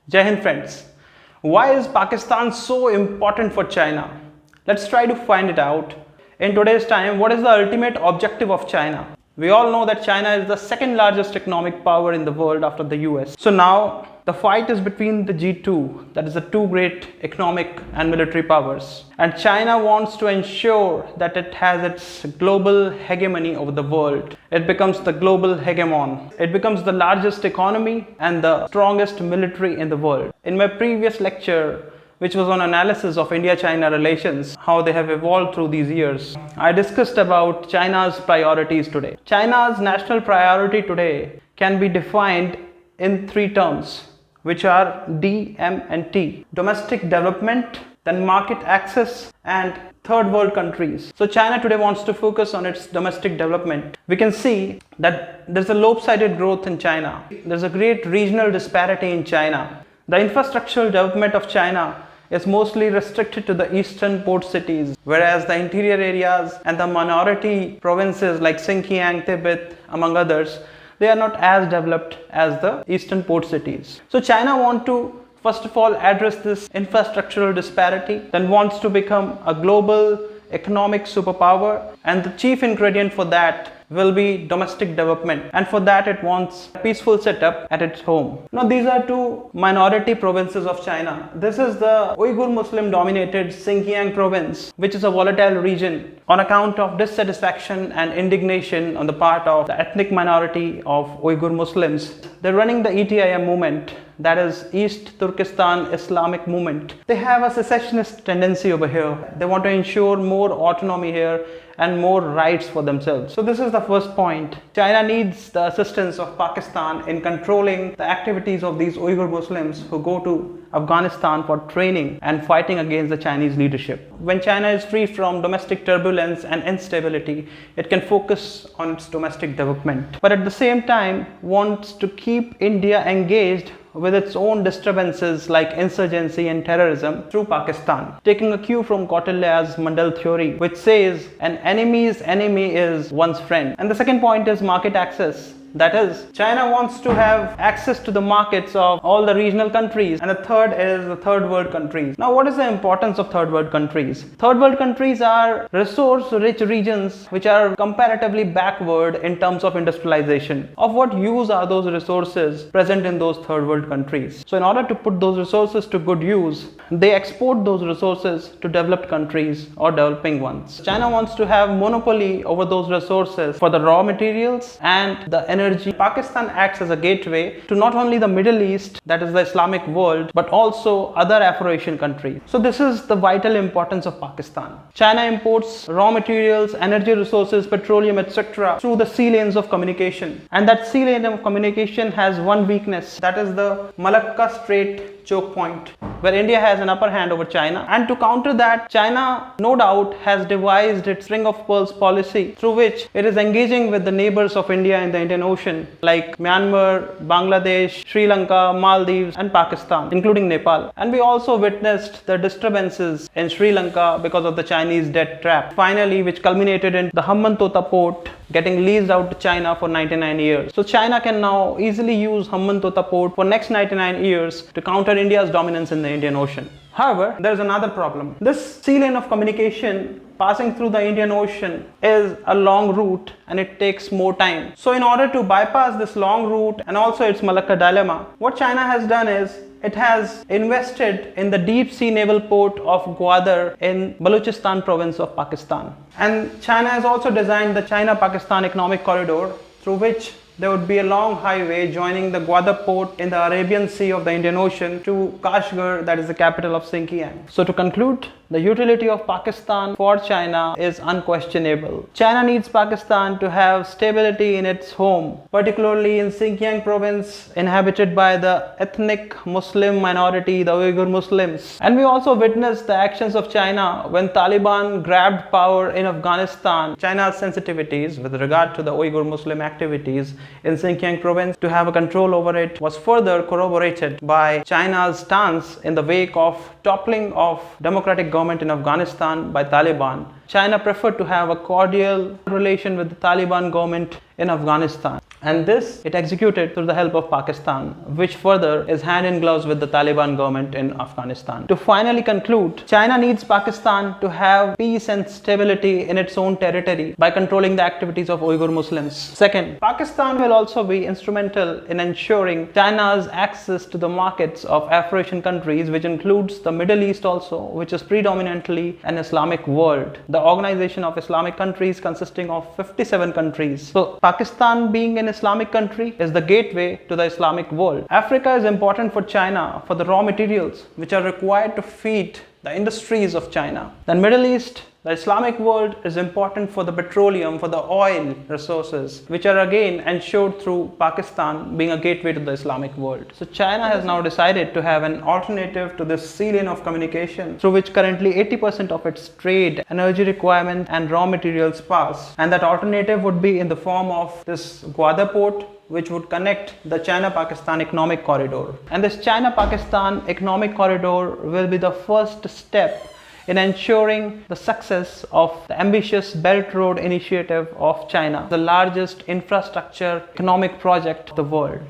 Jai Hind friends. Why is Pakistan so important for China? Let's try to find it out. In today's time, what is the ultimate objective of China? We all know that China is the second largest economic power in the world after the US. So now the fight is between the G2, that is the two great economic and military powers. And China wants to ensure that it has its global hegemony over the world. It becomes the global hegemon. It becomes the largest economy and the strongest military in the world. In my previous lecture, which was on analysis of India-China relations, how they have evolved through these years, I discussed about China's priorities today. China's national priority today can be defined in three terms, which are D, M and T. Domestic development, then market access and third world countries. So China today wants to focus on its domestic development. We can see that there's a lopsided growth in China. There's a great regional disparity in China. The infrastructural development of China is mostly restricted to the eastern port cities, whereas the interior areas and the minority provinces like Xinjiang, Tibet, among others, they are not as developed as the eastern port cities. So China wants to first of all address this infrastructural disparity, then wants to become a global economic superpower, and the chief ingredient for that will be domestic development, and for that it wants a peaceful setup at its home. Now these are two minority provinces of China. This is the Uyghur Muslim dominated Xinjiang province, which is a volatile region on account of dissatisfaction and indignation on the part of the ethnic minority of Uyghur Muslims. They're running the ETIM movement, that is East Turkestan Islamic movement. They have a secessionist tendency over here. They want to ensure more autonomy here and more rights for themselves. So this is the first point. China needs the assistance of Pakistan in controlling the activities of these Uyghur Muslims who go to Afghanistan for training and fighting against the Chinese leadership. When China is free from domestic turbulence and instability, it can focus on its domestic development. But at the same time, wants to keep India engaged with its own disturbances like insurgency and terrorism through Pakistan, taking a cue from Kautilya's Mandal theory, which says an enemy's enemy is one's friend. And the second point is market access. That is, China wants to have access to the markets of all the regional countries. And the third is the third world countries. Now, what is the importance of third world countries? Third world countries are resource-rich regions which are comparatively backward in terms of industrialization. Of what use are those resources present in those third world countries? So in order to put those resources to good use, they export those resources to developed countries or developing ones. China wants to have monopoly over those resources for the raw materials and the energy. Pakistan acts as a gateway to not only the Middle East, that is the Islamic world, but also other Afro-Asian countries. So this is the vital importance of Pakistan. China imports raw materials, energy resources, petroleum, etc. through the sea lanes of communication. And that sea lane of communication has one weakness, that is the Malacca Strait choke point, where India has an upper hand over China. And to counter that, China no doubt has devised its string of pearls policy, through which it is engaging with the neighbors of India in the Indian Ocean like Myanmar, Bangladesh, Sri Lanka, Maldives and Pakistan, including Nepal. And we also witnessed the disturbances in Sri Lanka because of the Chinese debt trap, finally which culminated in the Hambantota port getting leased out to China for 99 years. So China can now easily use Hambantota port for next 99 years to counter India's dominance in the Indian Ocean. However, there is another problem. This sea lane of communication passing through the Indian Ocean is a long route and it takes more time. So in order to bypass this long route and also its Malacca dilemma, what China has done is it has invested in the deep sea naval port of Gwadar in Balochistan province of Pakistan. And China has also designed the China-Pakistan economic corridor, through which there would be a long highway joining the Gwadar port in the Arabian Sea of the Indian Ocean to Kashgar, that is the capital of Xinjiang. So to conclude, the utility of Pakistan for China is unquestionable. China needs Pakistan to have stability in its home, particularly in Xinjiang province inhabited by the ethnic Muslim minority, the Uyghur Muslims. And we also witnessed the actions of China when Taliban grabbed power in Afghanistan. China's sensitivities with regard to the Uyghur Muslim activities in Xinjiang province to have a control over it was further corroborated by China's stance in the wake of toppling of democratic government in Afghanistan by Taliban. China preferred to have a cordial relation with the Taliban government in Afghanistan. And this it executed through the help of Pakistan, which further is hand in gloves with the Taliban government in Afghanistan. To finally conclude, China needs Pakistan to have peace and stability in its own territory by controlling the activities of Uyghur Muslims. Second, Pakistan will also be instrumental in ensuring China's access to the markets of Afro-Asian countries, which includes the Middle East also, which is predominantly an Islamic world. The Organization of Islamic Countries consisting of 57 countries. So Pakistan being an Islamic country is the gateway to the Islamic world. Africa is important for China for the raw materials which are required to feed the industries of China. Then Middle East, the Islamic world, is important for the petroleum, for the oil resources, which are again ensured through Pakistan being a gateway to the Islamic world. So China has now decided to have an alternative to this sea lane of communication through which currently 80% of its trade, energy requirement and raw materials pass. And that alternative would be in the form of this Gwadar port, which would connect the China-Pakistan economic corridor. And this China-Pakistan economic corridor will be the first step in ensuring the success of the ambitious Belt Road Initiative of China, the largest infrastructure economic project of the world.